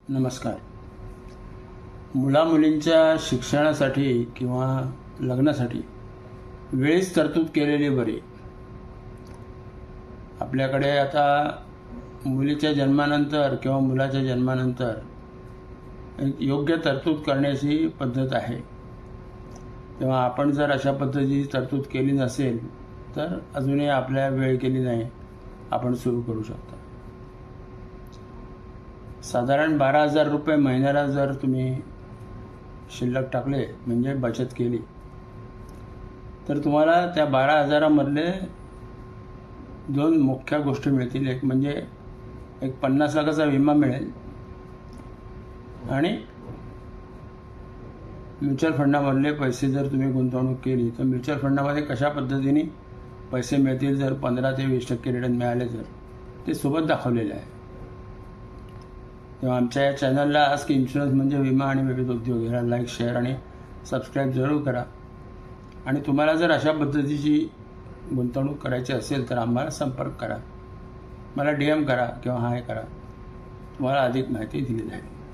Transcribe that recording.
नमस्कार. मुलामुलींच्या शिक्षणासाठी किंवा लग्नासाठी वेळीच तरतूद केलेली बरी. आपल्याकडे आता मुलीच्या जन्मानंतर किंवा मुलाच्या जन्मानंतर एक योग्य तरतूद करण्याची पद्धत आहे. तेव्हा आपण जर अशा पद्धतीची तरतूद केली नसेल तर अजूनही आपल्या वेळ केली नाही, आपण सुरू करू शकता. साधारण 12,000 रुपये महिन्याला जर तुम्ही शिल्लक टाकले म्हणजे बचत केली तर तुम्हाला त्या 12,000मधले दोन मुख्य गोष्टी मिळतील. एक म्हणजे एक 50 लाखाचा विमा मिळेल आणि म्युच्युअल फंडामधले पैसे जर तुम्ही गुंतवणूक केली तर म्युच्युअल फंडामध्ये कशा पद्धतीने पैसे मिळतील, जर 15 ते 20% रिटर्न मिळाले तर ते सोबत दाखवलेलं आहे. तेव्हा आमच्या या चॅनलला आस्क इन्शुरन्स म्हणजे विमा आणि विविध उद्योग याला लाईक, शेअर आणि सबस्क्राईब जरूर करा. आणि तुम्हाला जर अशा पद्धतीची गुंतवणूक करायची असेल तर आम्हाला संपर्क करा, मला DM करा किंवा हाय करा, तुम्हाला अधिक माहिती दिली जाईल.